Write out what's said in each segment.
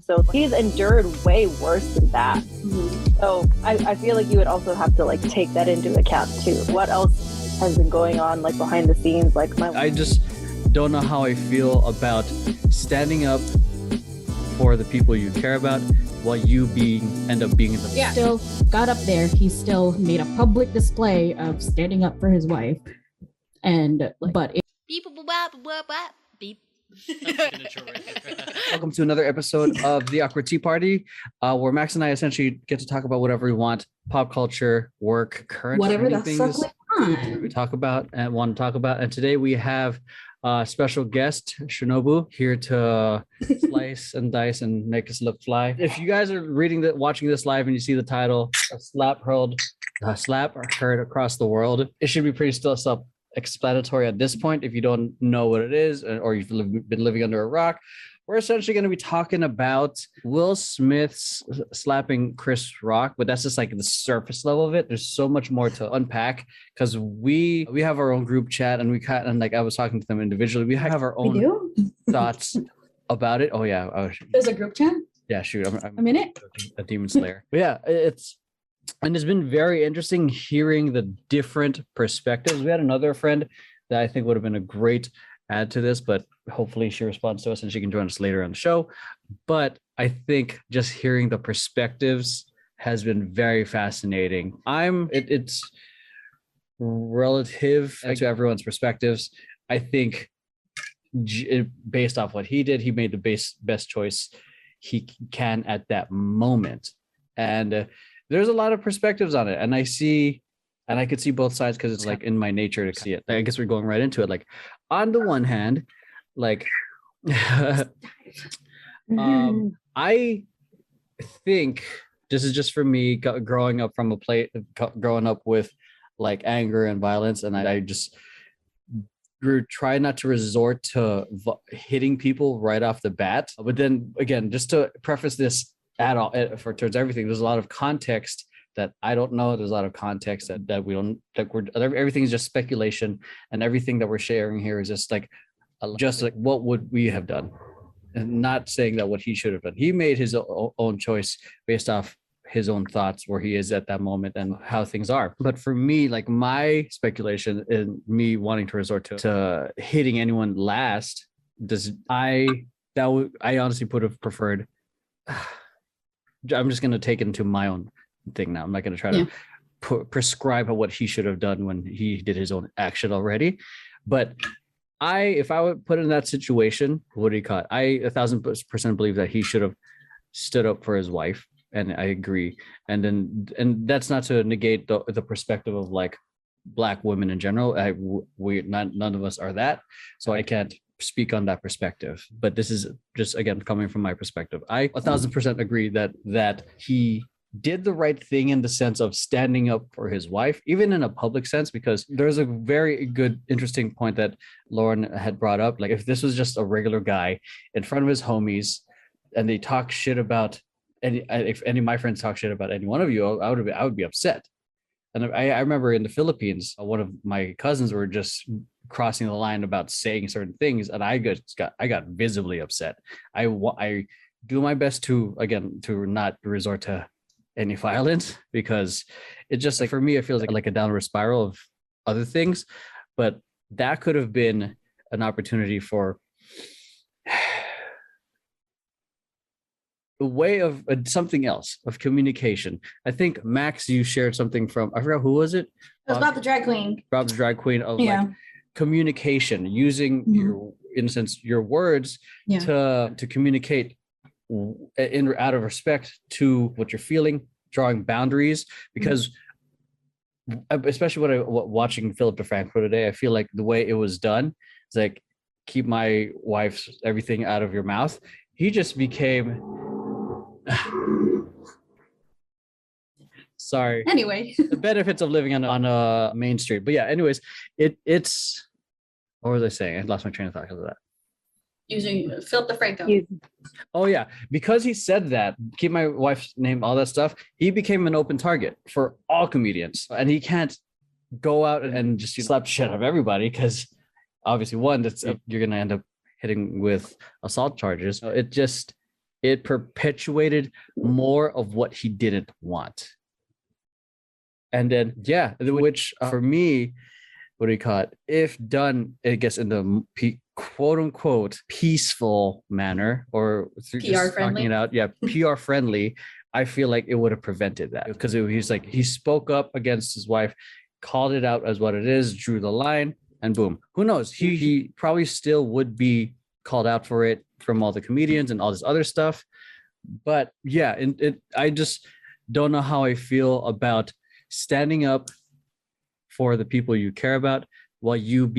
So he's endured way worse than that. So I feel like you would also have to like take that into account too. What else has been going on like behind the scenes? Like I just don't know how I feel about standing up for the people you care about while you end up being in the Still got up there. He still made a public display of standing up for his wife. And but Beep. Welcome to another episode of The Awkward Tea Party, where Max and I essentially get to talk about whatever we want, pop culture, work, current, whatever the things fuck we want. we talk about and want to talk about. And today we have a special guest, Shinobu, here to slice and dice and make us look fly. If you guys are watching this live and you see the title, a slap heard across the world, it should be pretty still self-explanatory at this point. If you don't know what it is, or you've been living under a rock, we're essentially going to be talking about Will Smith's slapping Chris Rock, but that's just like the surface level of it. There's so much more to unpack because we have our own group chat, and like I was talking to them individually. We have our own thoughts about it. Oh yeah, There's a group chat. Yeah, shoot, I'm in it. A demon slayer. But yeah, it's been very interesting hearing the different perspectives. We had another friend that I think would have been a great add to this, but hopefully she responds to us and she can join us later on the show. But I think just hearing the perspectives has been very fascinating. It's relative to everyone's perspectives. I think based off what he did, he made the best choice he can at that moment. And there's a lot of perspectives on it. And I could see both sides because it's like in my nature to see it. I guess we're going right into it. Like on the one hand, like I think this is just for me growing up with like anger and violence, and I just try not to resort to hitting people right off the bat. But then again, just to preface this towards everything, there's a lot of context that I don't know. There's a lot of context that we don't, everything is just speculation, and everything that we're sharing here is just like what would we have done, and not saying that what he should have done. He made his own choice based off his own thoughts, where he is at that moment and how things are. But for me, like my speculation and me wanting to resort to hitting anyone last, I honestly would have preferred. I'm just going to take it into my own thing now. I'm not going to try to prescribe what he should have done when he did his own action already. But if I would put in that situation, what do you call it? I 1,000% believe that he should have stood up for his wife, and I agree. And that's not to negate the perspective of like Black women in general. None of us are that, so I can't speak on that perspective. But this is just again coming from my perspective. I 1,000% agree that he did the right thing in the sense of standing up for his wife, even in a public sense, because there's a very good, interesting point that Lauren had brought up. Like if this was just a regular guy in front of his homies and they talk shit about if any of my friends talk shit about any one of you, I would be upset. And I remember in the Philippines, one of my cousins were just crossing the line about saying certain things, and I got visibly upset. I do my best to not resort to any violence, because it just like for me it feels like a downward spiral of other things. But that could have been an opportunity for a way of something else of communication. I think Max, you shared something from, I forgot who was it? It was about the drag queen. About the drag queen of like communication, using your words to communicate out of respect to what you're feeling, drawing boundaries. Because especially when watching Philip DeFranco today, I feel like the way it was done is like, keep my wife's everything out of your mouth. He just became sorry. Anyway, the benefits of living on a main street. But yeah, anyways, it's what was I saying? I lost my train of thought because of that. Using Philip DeFranco. Oh yeah, because he said that, keep my wife's name, all that stuff, he became an open target for all comedians, and he can't go out and just slap shit out of everybody, because obviously you're gonna end up hitting with assault charges. it perpetuated more of what he didn't want. And then, which for me, what do you call it? If done, I guess, in the quote unquote peaceful manner, or through PR just friendly? talking it out, PR friendly, I feel like it would have prevented that, because he's like, he spoke up against his wife, called it out as what it is, drew the line, and boom. Who knows? He probably still would be called out for it from all the comedians and all this other stuff. But yeah, I just don't know how I feel about standing up for the people you care about while you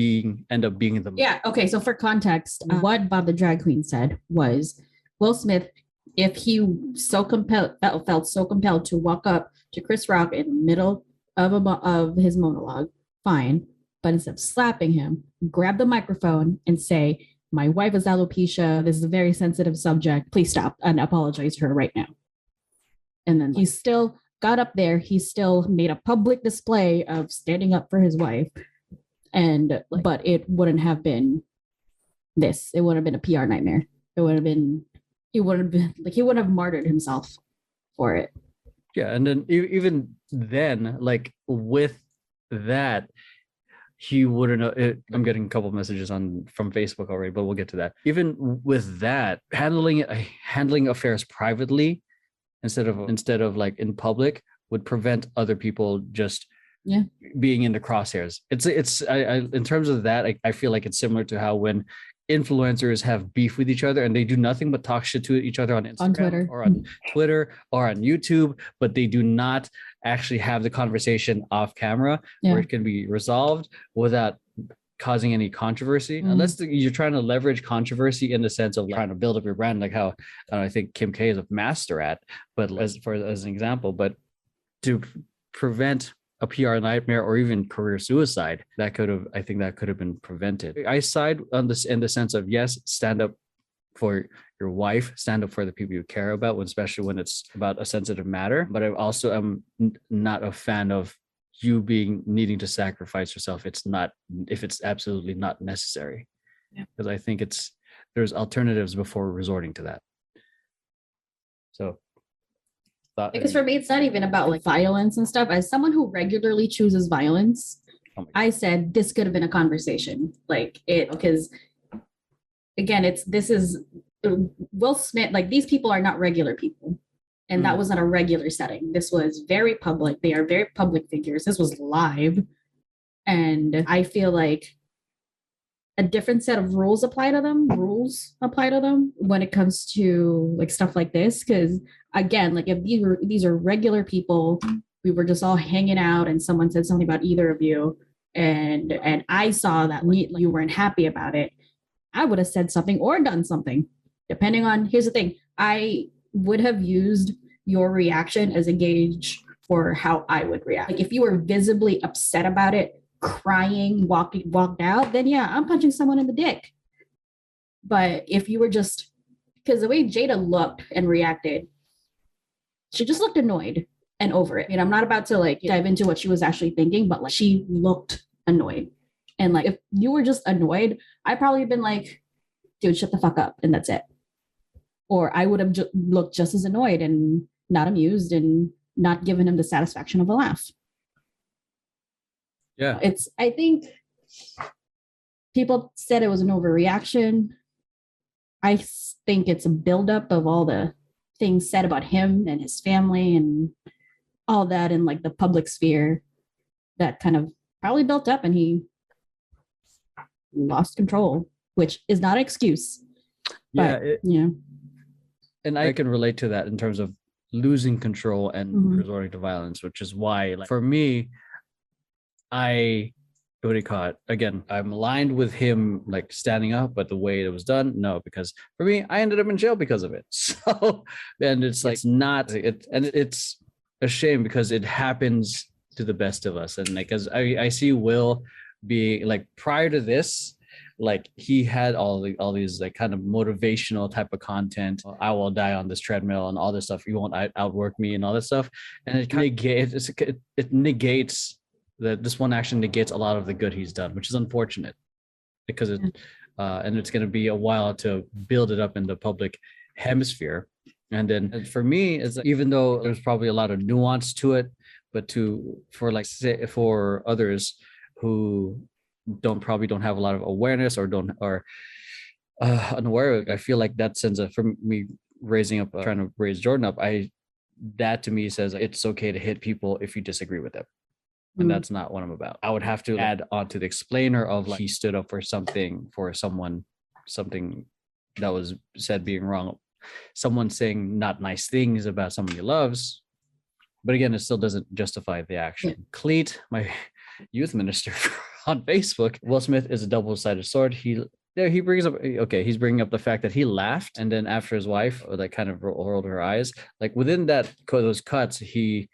end up being the Okay, so for context, what Bob the Drag Queen said was, Will Smith, if he felt so compelled to walk up to Chris Rock in the middle of his monologue, fine, but instead of slapping him, grab the microphone and say, my wife is alopecia, this is a very sensitive subject, please stop and apologize to her right now. And then he still got up there, he still made a public display of standing up for his wife. But it wouldn't have been this. It would have been a PR nightmare. He would have martyred himself for it. Yeah, and then even then, like with that, he wouldn't. I'm getting a couple of messages from Facebook already, but we'll get to that. Even with that, handling affairs privately instead of like in public would prevent other people just being in the crosshairs. It's in terms of that, I feel like it's similar to how when influencers have beef with each other and they do nothing but talk shit to each other on Instagram or on Twitter or on YouTube, but they do not actually have the conversation off camera where it can be resolved without causing any controversy, unless you're trying to leverage controversy in the sense of trying to build up your brand, like how I think Kim K is a master at, but as an example, but to prevent a PR nightmare or even career suicide, I think that could have been prevented. I side on this in the sense of, yes, stand up for your wife, stand up for the people you care about, especially when it's about a sensitive matter. But I also am not a fan of you needing to sacrifice yourself. If it's absolutely not necessary, because I think there's alternatives before resorting to that. So. Because for me, it's not even about like violence and stuff. As someone who regularly chooses violence, I said this could have been a conversation, because again, this is Will Smith. Like, these people are not regular people, and that wasn't a regular setting. This was very public. They are very public figures. This was live, and I feel like a different set of rules apply to them when it comes to like stuff like this. Because again, like if these are regular people, we were just all hanging out and someone said something about either of you, and I saw that you weren't happy about it, I would have said something or done something, depending on, here's the thing, I would have used your reaction as a gauge for how I would react. Like if you were visibly upset about it, crying, walked out, then I'm punching someone in the dick. But if you were just, because the way Jada looked and reacted, she just looked annoyed and over it. I'm not about to like dive into what she was actually thinking, but like she looked annoyed. And like if you were just annoyed, I'd probably been like, dude, shut the fuck up, and that's it. Or I would have looked just as annoyed and not amused and not given him the satisfaction of a laugh. Yeah. I think people said it was an overreaction. I think it's a buildup of all the things said about him and his family and all that in like the public sphere that kind of probably built up, and he lost control, which is not an excuse. But, and I can relate to that in terms of losing control and resorting to violence, which is why, like, for me, what do you call it? Again, I'm aligned with him, like standing up, but the way it was done, no, because for me, I ended up in jail because of it. So, and it's like, it's a shame because it happens to the best of us. And like, as I see Will be like, prior to this, like he had all these like kind of motivational type of content. I will die on this treadmill and all this stuff. You won't outwork me and all this stuff. And it negates that this one action negates a lot of the good he's done, which is unfortunate because and it's going to be a while to build it up in the public hemisphere. And then for me, it's even though there's probably a lot of nuance to it, but for others who probably don't have a lot of awareness or unaware of it, I feel like that sends for me trying to raise Jordan up. That to me says it's okay to hit people if you disagree with them. And that's not what I'm about. I would have to add on to the explainer of he stood up for something that was said being wrong. Someone saying not nice things about someone he loves. But again, it still doesn't justify the action. Yeah. Cleet, my youth minister on Facebook, Will Smith is a double-sided sword. He's bringing up the fact that he laughed, and then after his wife kind of rolled her eyes, within those cuts, he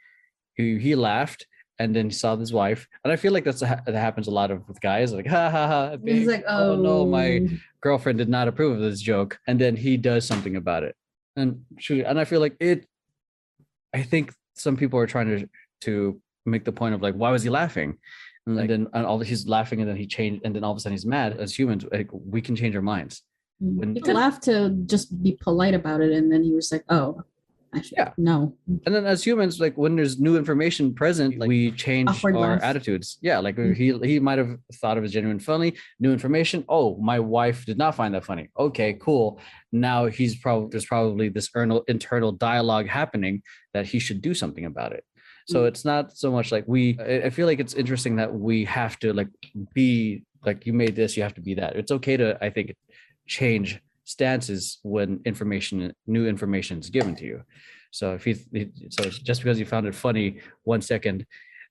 laughed. And then he saw his wife, and I feel like that happens a lot with guys, ha ha ha. He's like, oh no, my girlfriend did not approve of this joke, and then he does something about it, and I feel like it. I think some people are trying to make the point of why was he laughing, and he's laughing, and then he changed, and then all of a sudden he's mad. As humans, we can change our minds. He could laugh to just be polite about it, and then he was like, oh. No. And then as humans, when there's new information present, we change our attitudes. Yeah, he might have thought it was genuine funny, new information. Oh, my wife did not find that funny. Okay, cool. Now there's probably this internal dialogue happening that he should do something about it. So it's not so much I feel like it's interesting that we have to be you made this, you have to be that. It's okay to, I think, change stances when new information is given to you. So just because you found it funny 1 second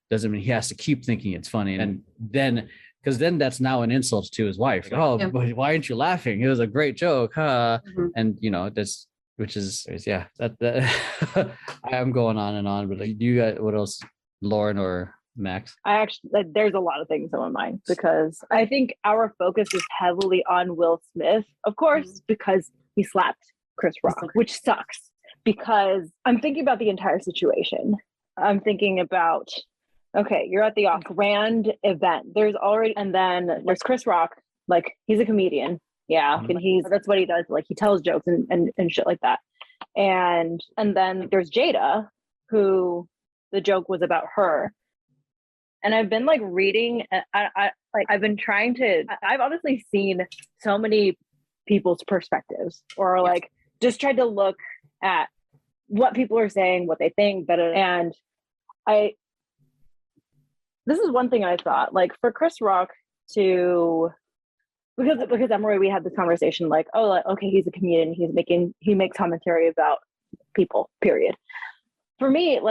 doesn't mean he has to keep thinking it's funny. And then that's now an insult to his wife. But why aren't you laughing? It was a great joke, huh? And that's, which is that I am going on and on, but do you guys, what else, Lauren or Max? I actually, there's a lot of things on my mind, because I think our focus is heavily on Will Smith, of course, because he slapped Chris Rock, which sucks, because I'm thinking about the entire situation. I'm thinking about, okay, you're at the grand event. And then there's Chris Rock, he's a comedian. Yeah. And that's what he does. He tells jokes and shit like that. And then there's Jada, who the joke was about her. And I've been reading, I've been trying to, I've honestly seen so many people's perspectives, or just tried to look at what people are saying, what they think better. And this is one thing I thought, for Chris Rock to, because Emeroy, we had this conversation, okay, he's a comedian, he makes commentary about people, period. For me,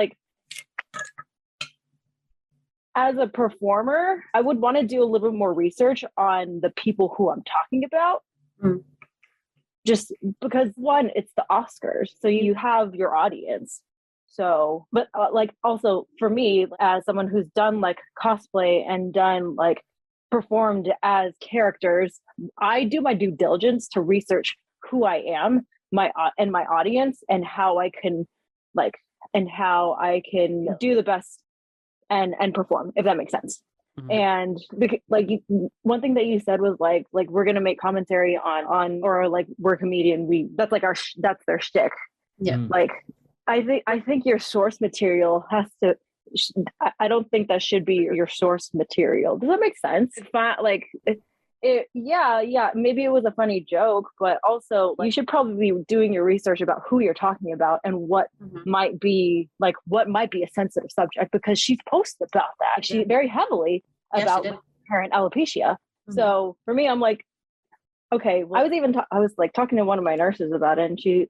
as a performer, I would want to do a little bit more research on the people who I'm talking about. Just because, one, it's the Oscars, so you have your audience. So, but also for me, as someone who's done cosplay and done performed as characters, I do my due diligence to research who I am, my audience, and how I can do the best and perform, if that makes sense. And one thing that you said was we're gonna make commentary on or we're a comedian, that's that's their shtick. Yeah. I think your source material has to, I don't think that should be your source material. Does that make sense? Maybe it was a funny joke, but also you should probably be doing your research about who you're talking about and what might be a sensitive subject, because she's posted about that. She very heavily about parent alopecia. So for me, I'm okay, well, I was talking to one of my nurses about it, and she's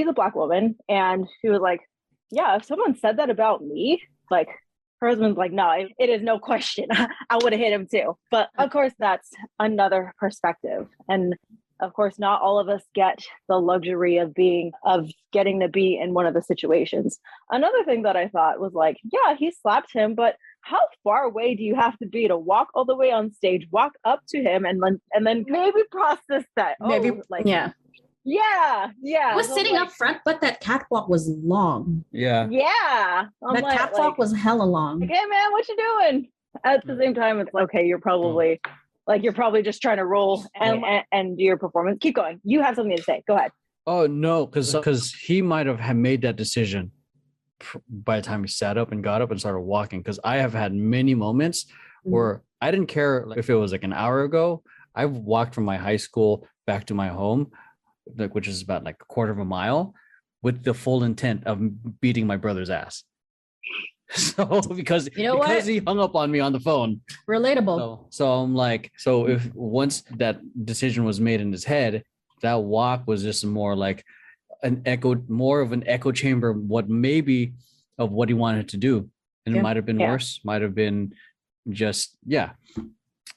a Black woman, and she was yeah, if someone said that about me, her husband's no, it is no question. I would have hit him too. But of course, that's another perspective. And of course, not all of us get the luxury of getting to be in one of the situations. Another thing that I thought was yeah, he slapped him, but how far away do you have to be to walk all the way on stage, walk up to him, and then maybe process that? Yeah. I was sitting up front, but that catwalk was long. Yeah. That catwalk was hella long. Hey man, what you doing? At the same time, it's okay, you're probably you're probably just trying to roll and do your performance. Keep going. You have something to say. Go ahead. Oh no, because he might have made that decision by the time he sat up and got up and started walking. Because I have had many moments where I didn't care if it was like an hour ago. I've walked from my high school back to my home, like which is about like a quarter of a mile, with the full intent of beating my brother's ass. So because he hung up on me on the phone. Relatable. So I'm like, so if once that decision was made in his head, that walk was just more like more of an echo chamber, what maybe of what he wanted to do. And it might have been worse, might have been just,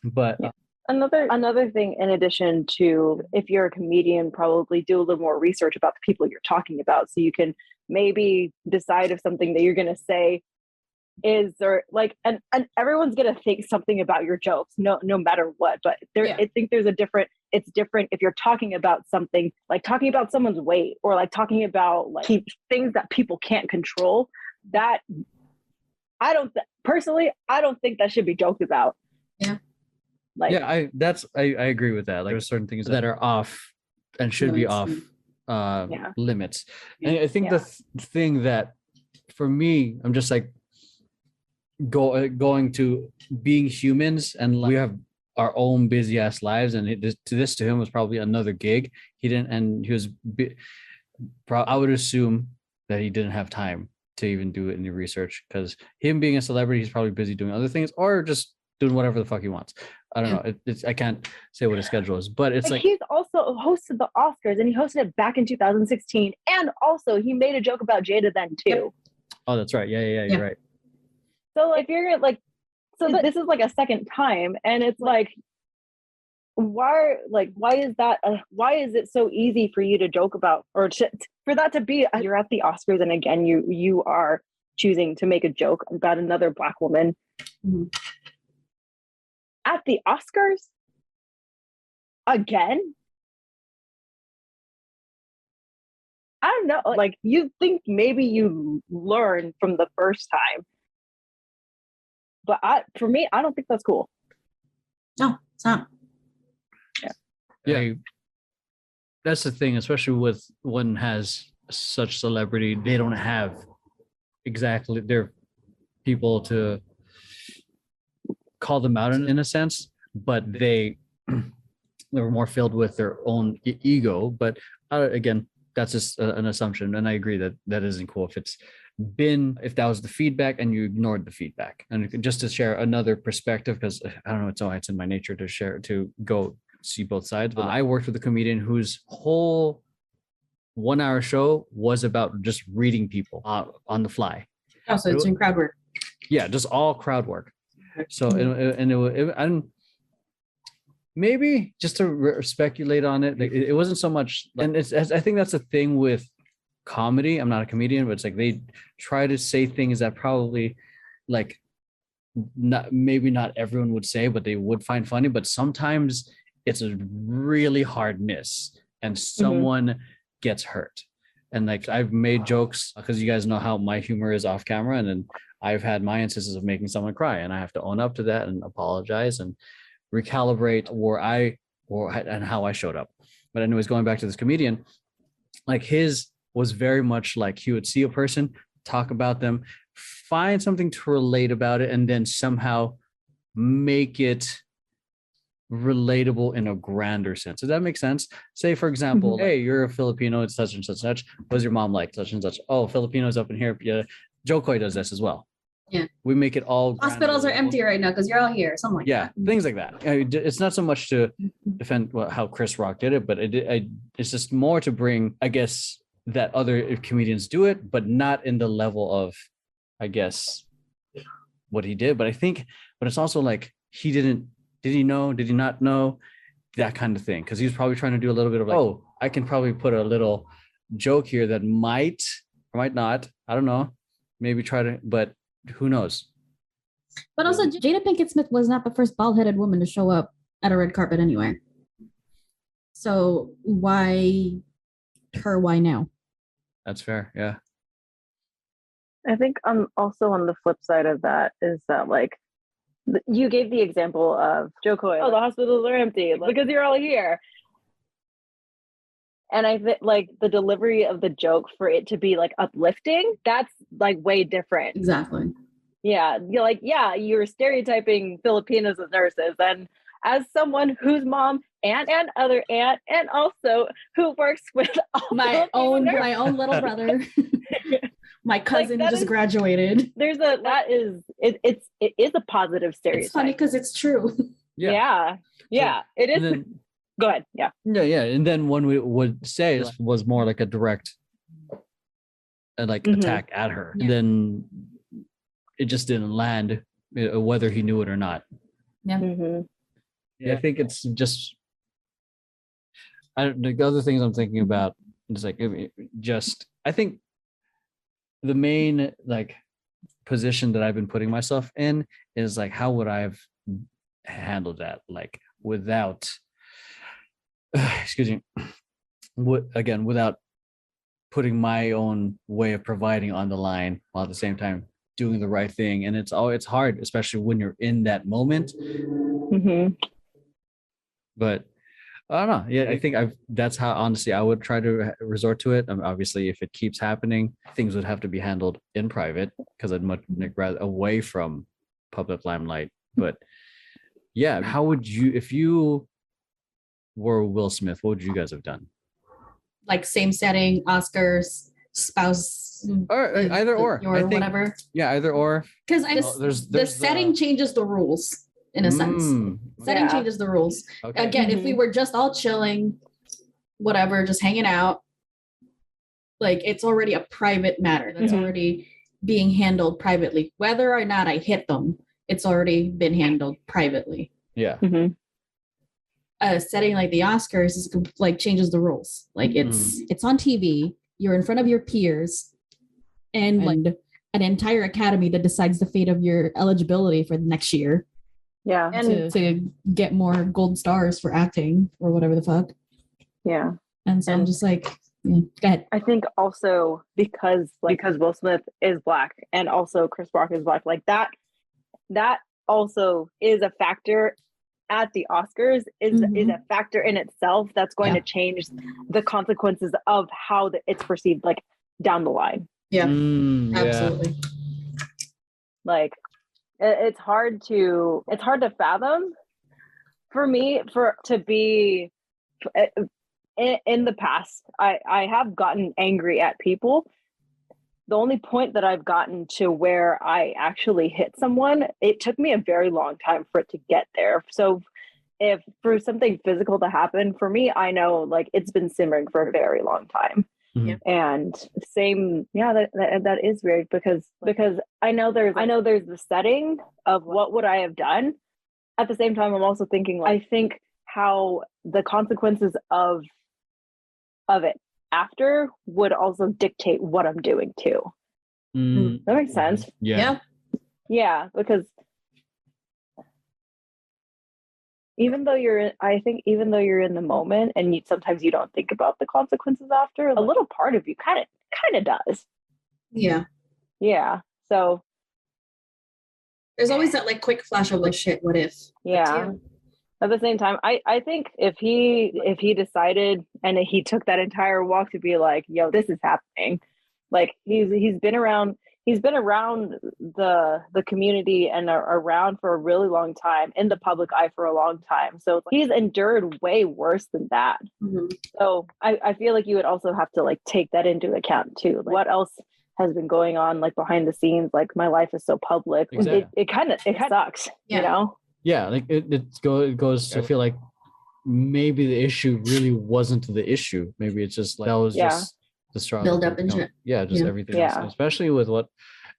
But another thing, in addition to, if you're a comedian, probably do a little more research about the people you're talking about, so you can maybe decide if something that you're going to say is, or like, and everyone's going to think something about your jokes, no matter what. But I think there's it's different if you're talking about something, like talking about someone's weight, or like talking about like things that people can't control. That I don't think that should be joked about. Yeah. Like, I agree with that. Like, there's certain things that are off and should be off limits. And I think the thing that for me, I'm just like going to being humans, and we have our own busy ass lives, and this to him was probably another gig. He didn't, and he was I would assume that he didn't have time to even do any research, because him being a celebrity, he's probably busy doing other things or just doing whatever the fuck he wants. I don't know. I can't say what his schedule is, but it's like he's also hosted the Oscars, and he hosted it back in 2016, and also he made a joke about Jada then too. Yep. Oh, that's right. Yeah, you're right. So like, if you're like, so this is like a second time, and it's like, why is that? Why is it so easy for you to joke about, or for that to be? You're at the Oscars, and again, you are choosing to make a joke about another Black woman at the Oscars again. I don't know. Like, you think maybe you learn from the first time, but for me, I don't think that's cool. No, it's not. Yeah, that's the thing, especially with one has such celebrity, they don't have exactly their people to call them out in a sense, but they were more filled with their own ego. But again, that's just an assumption, and I agree that isn't cool if that was the feedback and you ignored the feedback. And just to share another perspective, because I don't know, it's in my nature to go see both sides. But I worked with a comedian whose whole 1 hour show was about just reading people on the fly. Oh, so it's in crowd work. Yeah, just all crowd work. So and maybe just to speculate on it, like, it wasn't so much, and I think that's the thing with comedy. I'm not a comedian, but it's like they try to say things that probably like maybe not everyone would say, but they would find funny. But sometimes it's a really hard miss, and someone gets hurt. And like, I've made jokes, because you guys know how my humor is off camera, and then I've had my instances of making someone cry, and I have to own up to that and apologize and recalibrate and how I showed up. But anyways, going back to this comedian, like, his was very much like, he would see a person, talk about them, find something to relate about it, and then somehow make it relatable in a grander sense. Does that make sense? Say, for example, hey, you're a Filipino, it's such and such and such. What's your mom like? Such and such. Oh, Filipinos up in here. Yeah, Joe Coy does this as well. Yeah, we make it all. Hospitals are empty right now because you're all here. Something like that. Things like that. It's not so much to defend how Chris Rock did it, but it's just more to bring, I guess, that other comedians do it, but not in the level of, I guess, what he did. But it's also like, did he know? Did he not know? That kind of thing. Because he was probably trying to do a little bit of like, oh, I can probably put a little joke here that might or might not. I don't know. Maybe try to, but who knows? But also, Jada Pinkett Smith was not the first bald-headed woman to show up at a red carpet anyway. So why now? That's fair. Yeah. I think also on the flip side of that is that, like, you gave the example of Joe Coy. Oh, the hospitals are empty because you're all here. And I think like the delivery of the joke for it to be like uplifting, that's like way different. Exactly. Yeah. You're like, yeah, you're stereotyping Filipinos as nurses. And as someone whose mom and other aunt, and also who works with my own little brother, my cousin like just graduated. It is a positive stereotype. It's funny because it's true. Yeah. So, it is. Then, go ahead. Yeah. And then one we would say was more like a direct attack at her. And then it just didn't land, whether he knew it or not. Yeah. I think it's just the other things I'm thinking about is like I think the main like position that I've been putting myself in is like, how would I have handled that, like without without putting my own way of providing on the line while at the same time doing the right thing. And it's hard, especially when you're in that moment. But I don't know. Yeah, I think that's how honestly I would try to resort to it. Obviously, if it keeps happening, things would have to be handled in private because I'd much rather away from public limelight. But yeah, how would you, if you were Will Smith, what would you guys have done? Like same setting, Oscars, spouse, or either or whatever. Yeah, either or. Because the setting changes the rules. In a sense, setting changes the rules. Okay. Again, if we were just all chilling, whatever, just hanging out, like it's already a private matter that's already being handled privately. Whether or not I hit them, it's already been handled privately. Yeah. A setting like the Oscars is like changes the rules. Like it's on TV. You're in front of your peers, and like an entire academy that decides the fate of your eligibility for the next year. Yeah. And to get more gold stars for acting or whatever the fuck. Yeah. And so I'm just like, go ahead. I think also because Will Smith is Black and also Chris Rock is Black, like that also is a factor at the Oscars, is a factor in itself that's going to change the consequences of how it's perceived like down the line. Yeah. Absolutely. Like it's hard to fathom for me to be in the past. I have gotten angry at people. The only point that I've gotten to where I actually hit someone, it took me a very long time for it to get there. So if for something physical to happen for me, I know like it's been simmering for a very long time. And same, that is weird because I know there's the setting of what would I have done. At the same time, I'm also thinking like, I think how the consequences of it after would also dictate what I'm doing too. That makes sense. Yeah, because even though you're in the moment and sometimes you don't think about the consequences after, a little part of you kind of does. Yeah. So there's always that like quick flash of like, shit, what if? Yeah. At the same time, I think if he decided and he took that entire walk to be like, yo, this is happening. Like he's been around the community and around for a really long time, in the public eye for a long time. So he's endured way worse than that. So I feel like you would also have to like take that into account too. Like, what else has been going on like behind the scenes? Like my life is so public. Exactly. It kind of sucks, you know? Yeah, like it goes. I feel like maybe the issue really wasn't the issue. Maybe it's just like that was just the straw build up and shit. Yeah, just everything. Yeah. Especially with what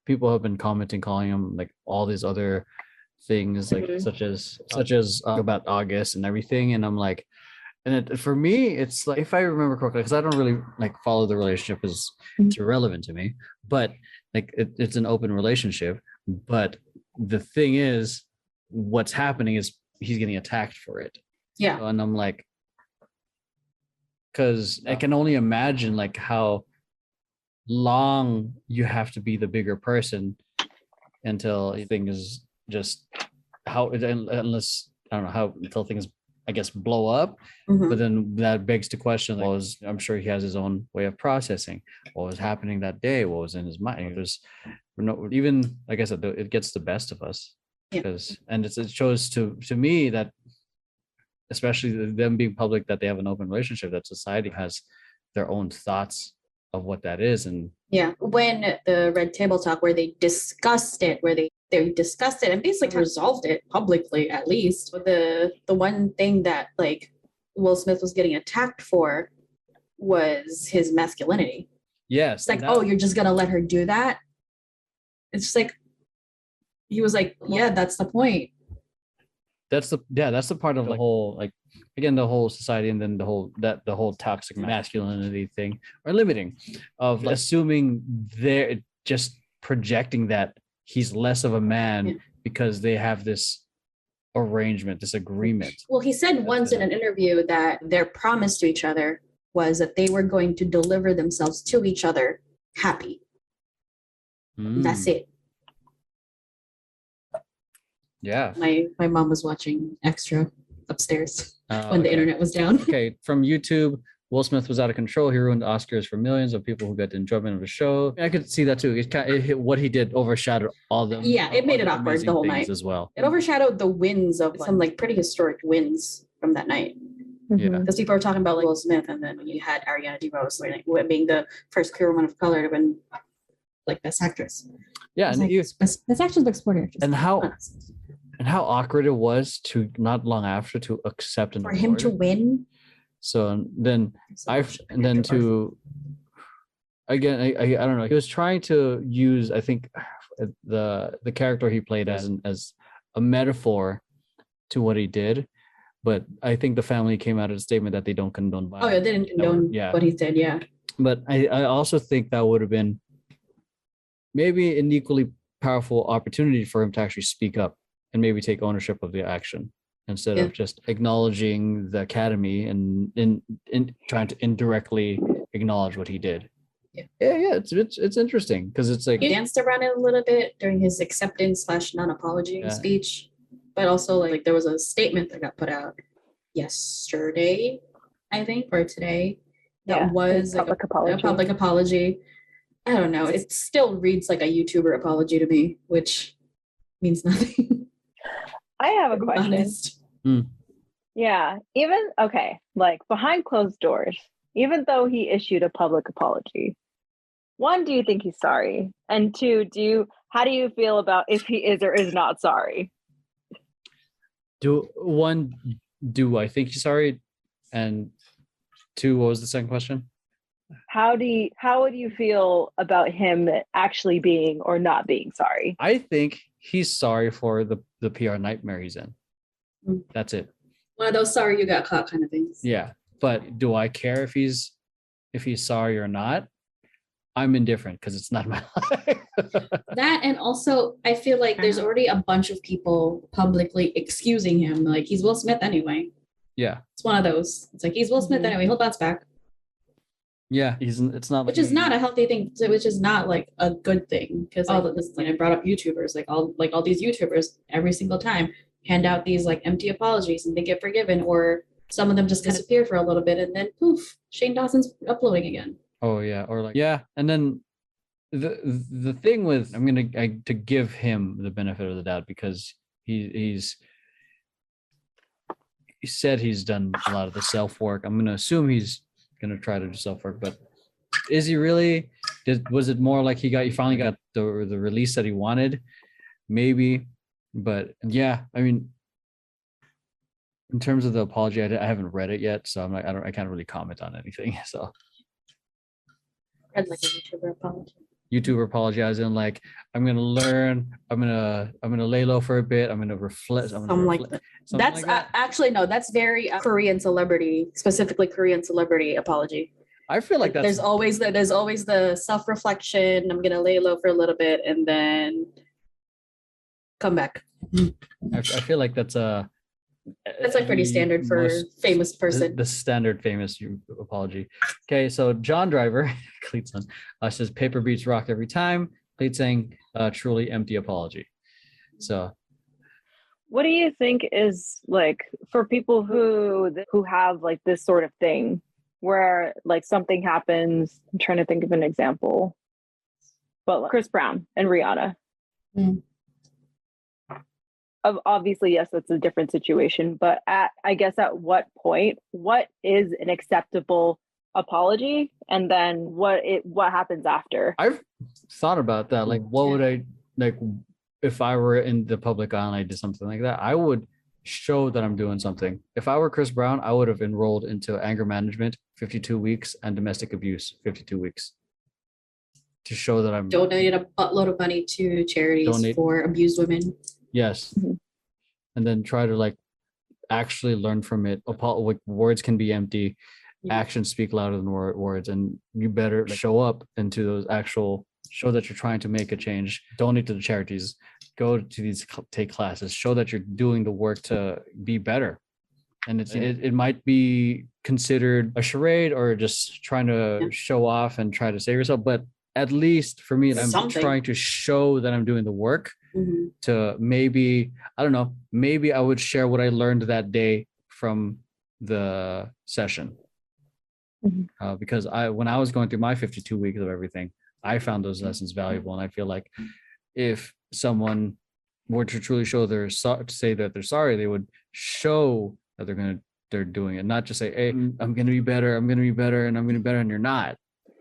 people have been commenting, calling him like all these other things, like such as about August and everything. And I'm like, and for me, it's like, if I remember correctly, because I don't really like follow the relationship, is it's irrelevant to me. But like it's an open relationship. But the thing is, what's happening is he's getting attacked for it. Yeah. And I'm like, because I can only imagine like how long you have to be the bigger person until things just until things I guess, blow up. But then that begs to question, like, I'm sure he has his own way of processing what was happening that day, what was in his mind. It was even, like I said, it gets the best of us. Because it shows to me that, especially them being public, that they have an open relationship, that society has their own thoughts of what that is. And when the Red Table Talk, where they discussed it, they discussed it and basically resolved it publicly, at least. The one thing that like Will Smith was getting attacked for was his masculinity. Yes. It's like, oh, you're just gonna let her do that? It's just like, he was like, yeah, that's the point. That's the part of the whole, like, again, the whole society, and then the whole toxic masculinity thing, or limiting of assuming they're just projecting that he's less of a man because they have this arrangement, this agreement. Well, he said once in an interview that their promise to each other was that they were going to deliver themselves to each other happy. That's it. Yeah. My mom was watching Extra upstairs when the internet was down. Okay, from YouTube, Will Smith was out of control. He ruined Oscars for millions of people who got the enjoyment of the show. I could see that too. What he did overshadowed all them. Yeah, it made it awkward the whole night as well. It overshadowed the wins of some like pretty historic wins from that night. Yeah, because people were talking about like Will Smith, and then you had Ariana DeBose like being the first queer woman of color to win like Best Actress. Yeah, and like, Best Actress, Best Supporting Actress. And how awkward it was to not long after to accept an award. Him to win. So then I don't know. He was trying to use, I think, the character he played as a metaphor to what he did, but I think the family came out of a statement that they don't condone violence. Oh yeah, they didn't condone what he did. Yeah. But I also think that would have been maybe an equally powerful opportunity for him to actually speak up and maybe take ownership of the action, instead of just acknowledging the Academy and in trying to indirectly acknowledge what he did. It's interesting because it's like he danced around it a little bit during his acceptance / non-apology speech, but also like there was a statement that got put out yesterday, I think, or today, that was like a public apology. I don't know. It still reads like a YouTuber apology to me, which means nothing. I have a question. Yeah, like behind closed doors, even though he issued a public apology, one, do you think he's sorry? And two, how do you feel about if he is or is not sorry? Do I think he's sorry? And two, what was the second question? How would you feel about him actually being or not being sorry? I think he's sorry for the PR nightmare he's in. That's it. One of those sorry you got caught kind of things. Yeah. But do I care if he's sorry or not? I'm indifferent because it's not my life. That, and also I feel like there's already a bunch of people publicly excusing him. Like, he's Will Smith anyway. Yeah. It's one of those. It's like, he's Will Smith anyway. He'll bounce back. Yeah, it's not, which is not a healthy thing, which is not like a good thing, because all of this, like I brought up YouTubers, like all these YouTubers every single time hand out these like empty apologies and they get forgiven, or some of them just disappear for a little bit and then poof, Shane Dawson's uploading again. Oh yeah, or like and then the thing with, I'm gonna to give him the benefit of the doubt because he said he's done a lot of the self work. I'm gonna assume he's gonna try to do self work, but is he really? Was it more like he finally got the release that he wanted? Maybe, but yeah, I mean, in terms of the apology, I haven't read it yet, so I'm like, I can't really comment on anything. So, read like a YouTuber apology. YouTuber apology, as in like, I'm gonna learn, I'm gonna lay low for a bit, I'm gonna reflect. That's actually no, that's very Korean celebrity, specifically Korean celebrity apology. I feel like that's, there's always the self-reflection. I'm gonna lay low for a little bit and then come back. I feel like that's like pretty standard for famous person. The standard famous apology. Okay, so John Driver, Cleet's son, says paper beats rock every time. Cleet saying truly empty apology. So What do you think is like for people who have like this sort of thing where like something happens? I'm trying to think of an example, but like Chris Brown and Rihanna. Obviously, yes, that's a different situation. But I guess at what point, what is an acceptable apology, and then what happens after? I've thought about that. Like, what would I like? If I were in the public eye and I did something like that, I would show that I'm doing something. If I were Chris Brown, I would have enrolled into anger management 52 weeks and domestic abuse 52 weeks to show that I'm donated a buttload of money to charities for abused women. Yes. And then try to like actually learn from it. Like, words can be empty. Actions speak louder than words, and you better show up into those actual, show that you're trying to make a change, donate to the charities, go to these, take classes, show that you're doing the work to be better. And it might be considered a charade or just trying to show off and try to save yourself, but at least for me, I'm trying to show that I'm doing the work to maybe, I don't know, maybe I would share what I learned that day from the session. Because when I was going through my 52 weeks of everything, I found those lessons valuable. And I feel like if someone were to truly show say that they're sorry, they would show that they're doing it, not just say, hey, I'm going to be better, and I'm going to be better, and you're not.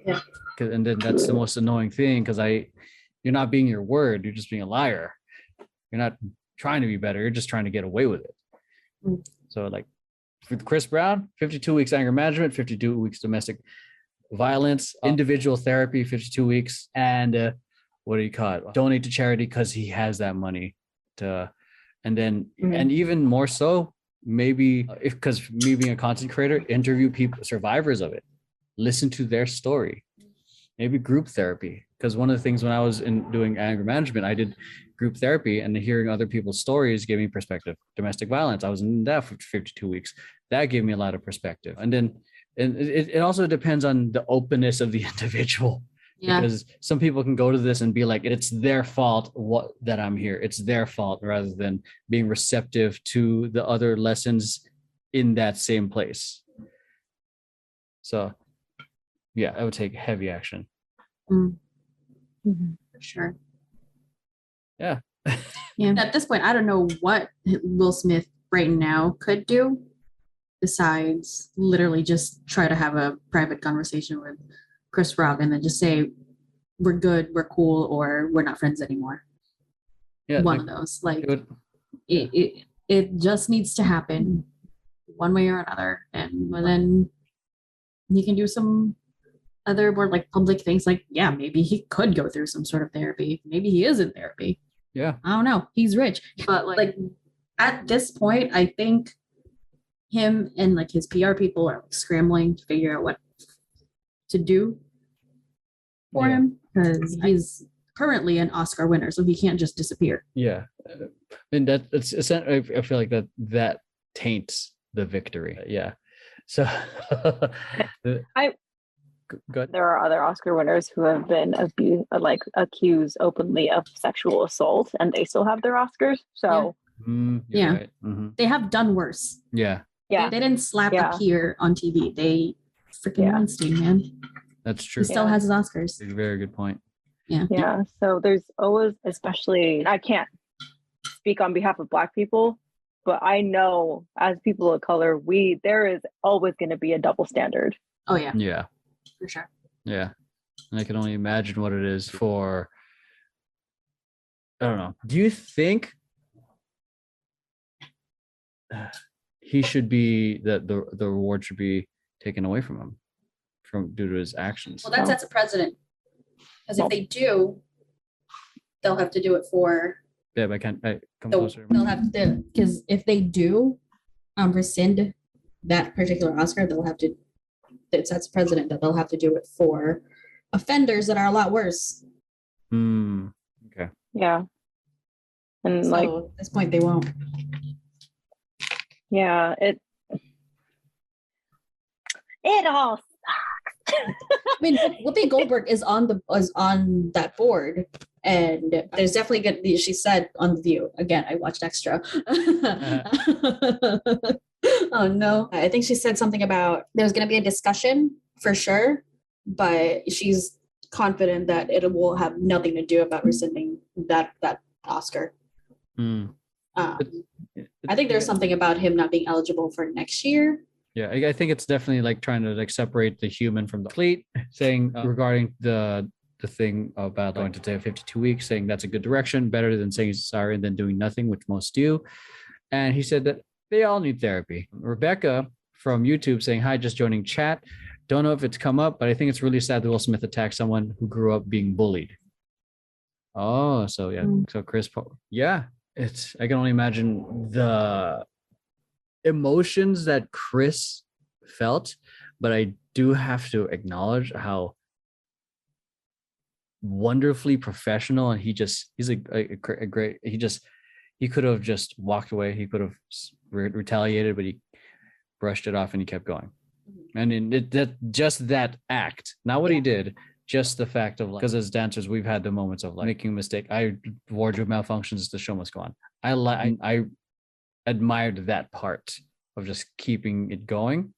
Yeah. And then that's the most annoying thing, because you're not being your word, you're just being a liar. You're not trying to be better, you're just trying to get away with it. So like with Chris Brown, 52 weeks anger management, 52 weeks domestic violence, individual therapy, 52 weeks, and what do you call it? Donate to charity because he has that money to, and then, and even more so, maybe because me being a content creator, interview people, survivors of it, listen to their story, maybe group therapy. Because one of the things when I was doing anger management, I did group therapy, and hearing other people's stories gave me perspective. Domestic violence, I was in that for 52 weeks. That gave me a lot of perspective. And then it also depends on the openness of the individual. Yeah. Because some people can go to this and be like, it's their fault that I'm here. It's their fault, rather than being receptive to the other lessons in that same place. So yeah, I would take heavy action. For sure. Yeah. Yeah. At this point, I don't know what Will Smith right now could do besides literally just try to have a private conversation with Chris Rock and then just say, we're good, we're cool, or we're not friends anymore. Yeah. One of those. Like it just needs to happen one way or another. And then he can do some other more like public things, like, yeah, maybe he could go through some sort of therapy. Maybe he is in therapy. Yeah. I don't know. He's rich. But like at this point, I think him and like his PR people are like scrambling to figure out what to do for him, because he's currently an Oscar winner, so he can't just disappear. Yeah. And that's I feel like that taints the victory. Yeah. So there are other Oscar winners who have been accused openly of sexual assault, and they still have their Oscars. So right. They have done worse. Yeah. They didn't slap a peer on TV. They freaking Weinstein, man. That's true. He still has his Oscars. That's a very good point. Yeah. Yeah. So there's always, especially, I can't speak on behalf of Black people, but I know as people of color, there is always going to be a double standard. Oh yeah. Yeah. For sure. Yeah. And I can only imagine what it is for, I don't know. Do you think he should be, that the reward should be taken away from him due to his actions? Well, that's a precedent. Because if they do, they'll have to do it for. Yeah, but I can't. Come closer. They'll have to, because if they do rescind that particular Oscar, they'll have to. That's precedent that they'll have to do it for offenders that are a lot worse. Okay. Yeah. And so at this point, they won't. Yeah, it all sucks. I mean, Whoopi Goldberg is on that board, And there's definitely good, she said on The View, again, I watched Extra. Oh no. I think she said something about there's going to be a discussion for sure, but she's confident that it will have nothing to do about rescinding that Oscar. I think there's something about him not being eligible for next year. Yeah, I think it's definitely like trying to like separate the human from the athlete, saying regarding the thing about going to 52 weeks, saying that's a good direction, better than saying sorry and then doing nothing, which most do. And he said that they all need therapy. Rebecca from YouTube saying, hi, just joining chat. Don't know if it's come up, but I think it's really sad that Will Smith attacked someone who grew up being bullied. Oh, so yeah. So Chris Paul, yeah, I can only imagine the emotions that Chris felt, but I do have to acknowledge how wonderfully professional, and he's a great, he could have just walked away, he could have retaliated, but he brushed it off and he kept going. And that act, not what he did, just the fact of like, because as dancers we've had the moments of like making a mistake, wardrobe malfunctions, the show must go on. I admired that part of just keeping it going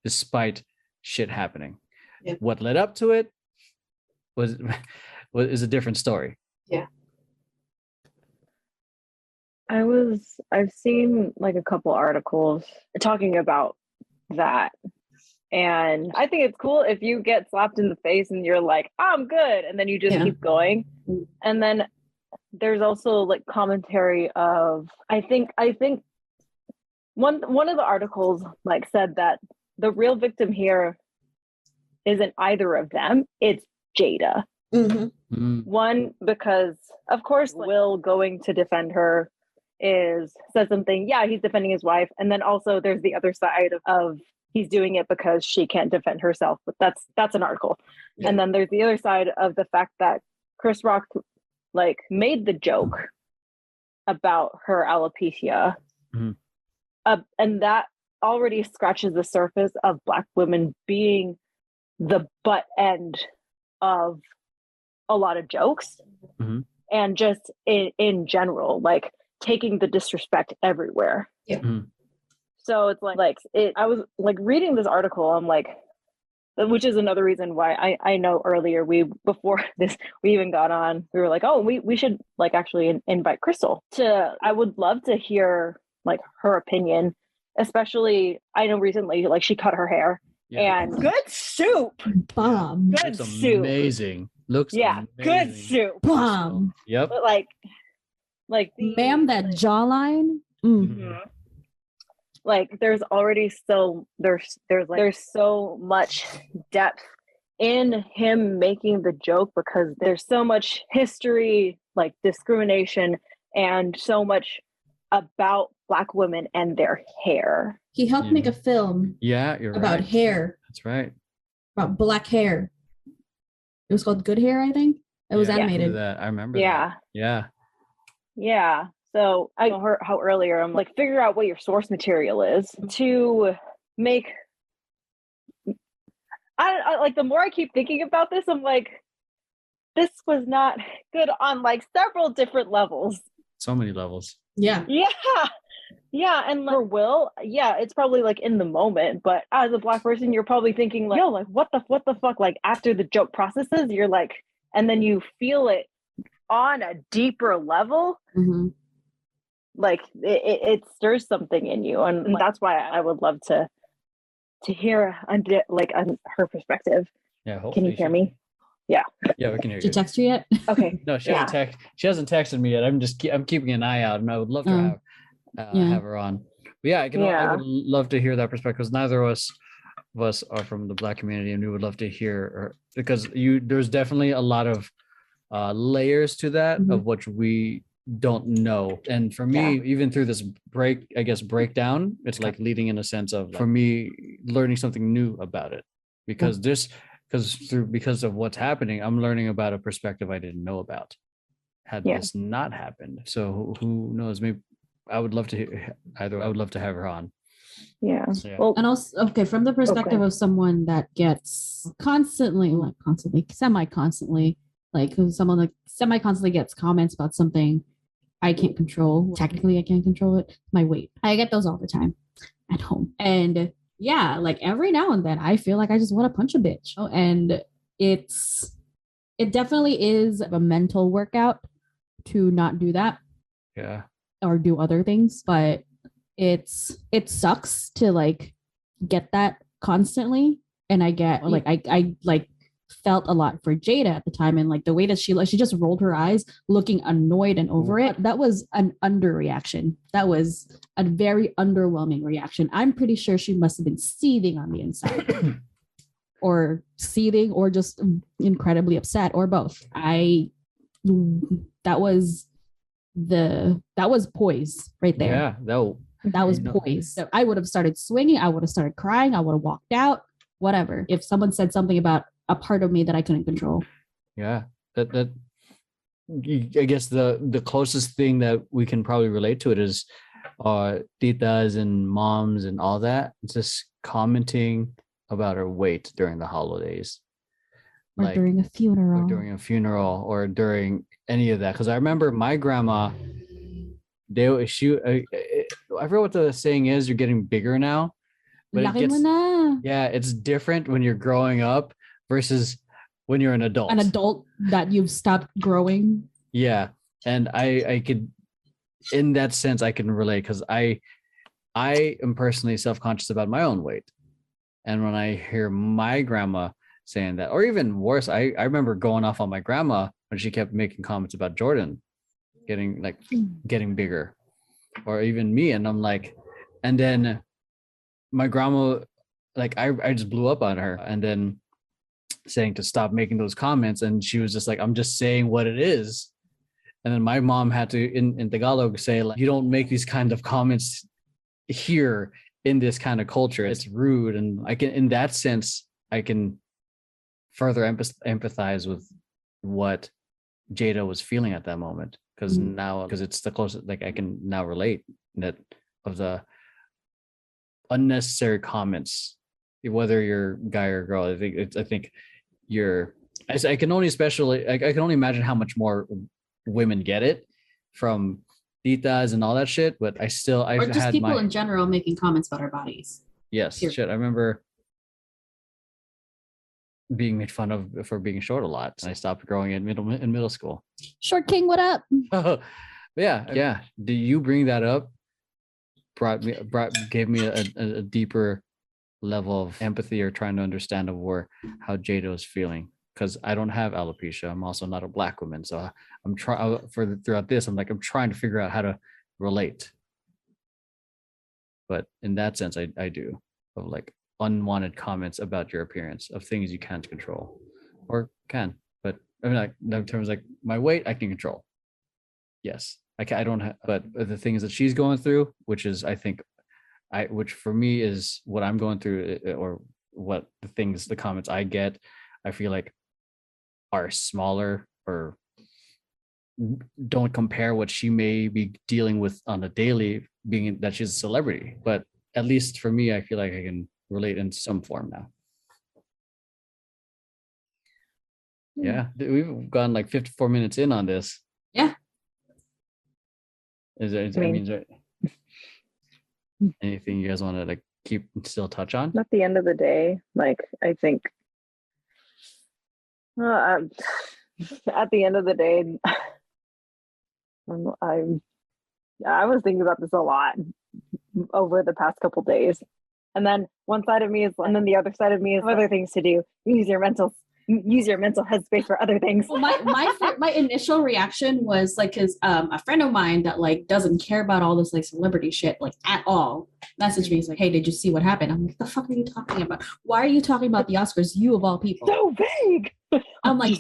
despite shit happening. Yeah. What led up to it is a different story. Yeah. I've seen like a couple articles talking about that. And I think it's cool if you get slapped in the face and you're like, I'm good. And then you just keep going. And then there's also like commentary of, I think one of the articles like said that the real victim here isn't either of them. It's Jada. One, because of course Will going to defend her says something, yeah, he's defending his wife. And then also there's the other side of he's doing it because she can't defend herself, but that's an article. Yeah. And then there's the other side of the fact that Chris Rock like made the joke about her alopecia. And that already scratches the surface of Black women being the butt end of a lot of jokes. And just in general, like taking the disrespect everywhere. Yeah. So it's like I was like reading this article, I'm like, which is another reason why I know earlier before this we even got on, we were like, oh, we should like actually invite Crystal I would love to hear like her opinion, especially I know recently like she cut her hair and good soup. Bomb. Good soup. Amazing. Looks amazing. Good soup. Bomb. Yep. But like ma'am, that jawline. Like there's already there's so much depth in him making the joke because there's so much history, like discrimination, and so much about Black women and their hair. He helped make a film. Yeah, you're about right. hair. That's right. About Black hair. It was called Good Hair, I think. It was animated. I remember that. Yeah. So I heard how earlier I'm like, figure out what your source material is to make. I like the more I keep thinking about this, I'm like, this was not good on like several different levels. So many levels. Yeah. And for Will, it's probably like in the moment, but as a Black person, you're probably thinking like, yo, like what the fuck? Like after the joke processes, you're like, and then you feel it on a deeper level. Like it stirs something in you, and that's why I would love to hear her perspective. Yeah, can you hear me? Yeah, we can hear you. Did you text her yet? Okay. No, she hasn't texted me yet. I'm keeping an eye out, and I would love to have her on. But I would love to hear that perspective because neither of us are from the Black community, and we would love to hear her because there's definitely a lot of layers to that of what we don't know. And for me, even through this breakdown, it's like leading in a sense of for me learning something new about it because because of what's happening, I'm learning about a perspective I didn't know about had this not happened. So who knows, maybe I would love to hear I would love to have her on. Well, and also from the perspective of someone that gets semi-constantly Like someone like semi-constantly gets comments about something I can't control. Technically, I can't control it. My weight. I get those all the time at home. And yeah, like every now and then I feel like I just want to punch a bitch. And it definitely is a mental workout to not do that. Yeah. Or do other things. But it sucks to like get that constantly. And I get like I like felt a lot for Jada at the time, and like the way that she just rolled her eyes looking annoyed and over it. That was an underreaction. That was a very underwhelming reaction. I'm pretty sure she must have been seething on the inside or seething or just incredibly upset or both. That was poise right there. Yeah, that was poise. So I would have started swinging. I would have started crying. I would have walked out, whatever. If someone said something about a part of me that I couldn't control. Yeah, that I guess the closest thing that we can probably relate to it is titas and moms and all that just commenting about her weight during the holidays, or like during a funeral, or during any of that. Because I remember my grandma, I forget what the saying is. You're getting bigger now, but it's different when you're growing up versus when you're an adult. An adult that you've stopped growing. Yeah. And I could, in that sense, I can relate because I am personally self-conscious about my own weight. And when I hear my grandma saying that, or even worse, I remember going off on my grandma when she kept making comments about Jordan getting bigger, or even me. And I'm like, and then my grandma, like I just blew up on her, and then saying to stop making those comments, and she was just like, I'm just saying what it is. And then my mom had to in Tagalog say, like, you don't make these kind of comments here in this kind of culture. It's rude. And I can, in that sense, I can further empathize with what Jada was feeling at that moment, because because it's the closest, like I can now relate that of the unnecessary comments, whether you're guy or girl. I think I can only imagine how much more women get it from titas and all that shit, but I've just had people in general making comments about our bodies. Yes, shit. I remember being made fun of for being short a lot, and I stopped growing in middle school. Short king, what up? yeah. Do you bring that up? Gave me a deeper level of empathy, or trying to understand how Jada was feeling, because I don't have alopecia. I'm also not a Black woman, so I'm trying throughout this. I'm trying to figure out how to relate. But in that sense, I do, of like unwanted comments about your appearance, of things you can't control, or can. But I mean, like in terms like my weight, I can control. Yes, I don't have, but the things that she's going through, which is which for me is what I'm going through, or what the comments I get, I feel like are smaller, or don't compare what she may be dealing with on a daily, being that she's a celebrity. But at least for me, I feel like I can relate in some form now. Yeah, we've gone like 54 minutes in on this. Yeah. Is there anything you guys want to like still touch on? At the end of the day, like I think at the end of the day, I was thinking about this a lot over the past couple days, and then one side of me is, and then the other side of me is other things to do. Use your mental headspace for other things. Well, my initial reaction was like, because a friend of mine that like doesn't care about all this like celebrity shit like at all messaged me. He's like, hey, did you see what happened? I'm like, the fuck are you talking about? Why are you talking about the Oscars? You of all people. So vague. I'm like,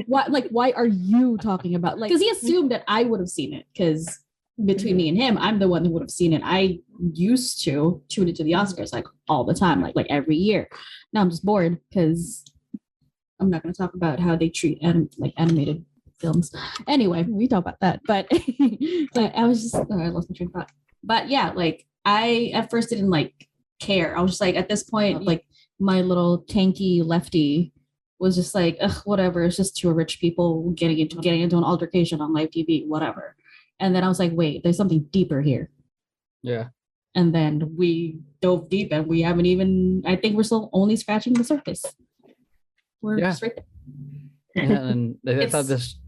why are you talking about, like, because he assumed that I would have seen it, because between me and him, I'm the one who would have seen it. I used to tune into the Oscars like all the time, like every year. Now I'm just bored because I'm not going to talk about how they treat animated films. Anyway, we talk about that. But I was just, I lost my train of thought. But yeah, like I at first didn't like care. I was just like, at this point, like my little tanky lefty was just like, ugh, whatever. It's just two rich people getting into an altercation on live TV, whatever. And then I was like, wait, there's something deeper here. Yeah. And then we dove deep, and we haven't even. I think we're still only scratching the surface. We're just right there. Yeah, and I thought this.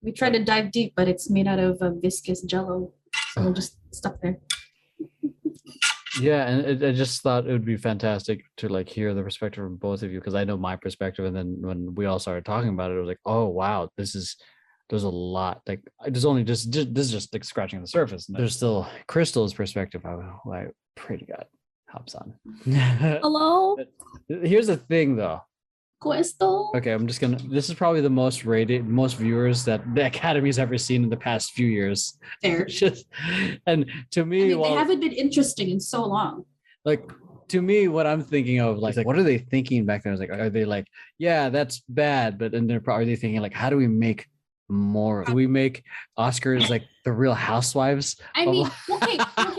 We tried to dive deep, but it's made out of viscous jello, so we're just stuck there. Yeah, and I just thought it would be fantastic to like hear the perspective from both of you, because I know my perspective, and then when we all started talking about it, it was like, oh wow, there's a lot. Like there's only this is just like scratching the surface. There's still Crystal's perspective. I pray to God hops on. Hello. Here's the thing, though. Crystal. Okay, this is probably the most viewers that the Academy's ever seen in the past few years. Fair. And to me, they haven't been interesting in so long. Like, to me, what I'm thinking of, like what are they thinking back then? I was like, are they like, yeah, that's bad, but then are they thinking like, how do we make more? Do we make Oscars like the Real Housewives? I mean, okay, well,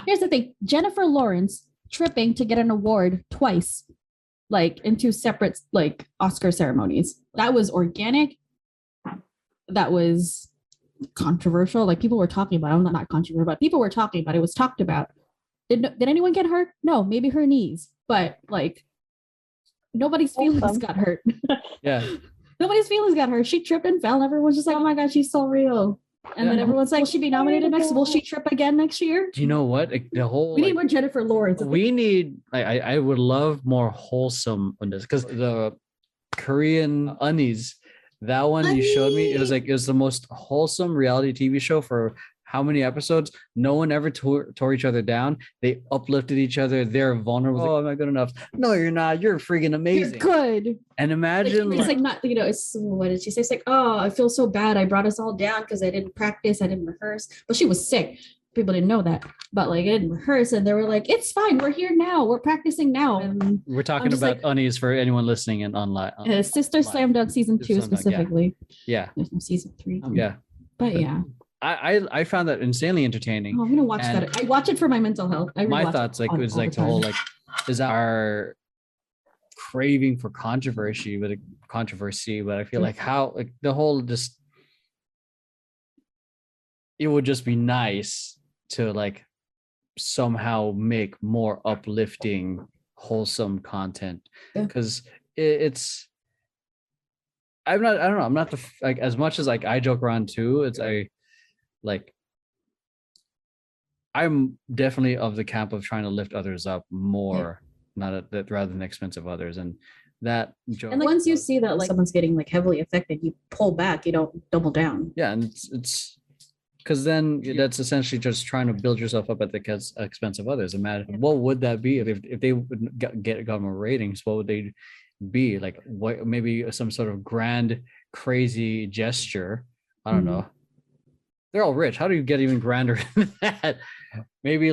here's the thing. Jennifer Lawrence tripping to get an award twice, like in two separate like Oscar ceremonies. That was organic. That was controversial. Like people were talking about it. I'm not controversial, but people were talking about it. It was talked about. Did anyone get hurt? No, maybe her knees, but like nobody's feelings got hurt. Yeah. Nobody's feelings got hurt. She tripped and fell. And everyone's just like, oh my God, she's so real. And then everyone's like, she'll be nominated next. Will she trip again next year? Do you know what? Like, we need more Jennifer Lawrence. We need, I would love more wholesome on this, because the Korean Unnies, that one you showed me, it was the most wholesome reality TV show for how many episodes? No one ever tore each other down. They uplifted each other. They're vulnerable. Oh, am I good enough? No, you're not. You're freaking amazing. You're good. And imagine it's like not, it's what did she say? It's like, oh, I feel so bad. I brought us all down because I didn't practice. I didn't rehearse. But she was sick. People didn't know that. But like I didn't rehearse, and they were like, it's fine. We're here now. We're practicing now. And we're talking about Unnies for anyone listening and online. Sister Slam Dunk season 2 specifically. Yeah. There's no season 3. Yeah. But yeah. I found that insanely entertaining. Oh, I'm gonna watch that. I watch it for my mental health. My thoughts like was like the whole like is our craving for controversy, but I feel like how like the whole just it would just be nice to like somehow make more uplifting, wholesome content, because it's I'm not the like as much as like I joke around too. It's I'm definitely of the camp of trying to lift others up more, not at that rather than the expense of others. And that joke. And like, once you see that like someone's getting like heavily affected, you pull back. You don't double down. Yeah, and it's because then that's essentially just trying to build yourself up at the expense of others. Imagine what would that be if they would got more ratings? What would they be like? What maybe some sort of grand, crazy gesture? I don't know. They're all rich. How do you get even grander than that? Maybe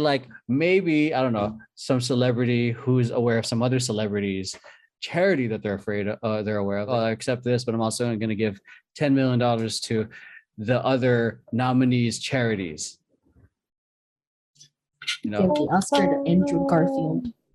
I don't know, some celebrity who's aware of some other celebrities, charity that they're aware of. Oh, I accept this, but I'm also going to give $10 million to the other nominees' charities. Give the Oscar to Andrew Garfield.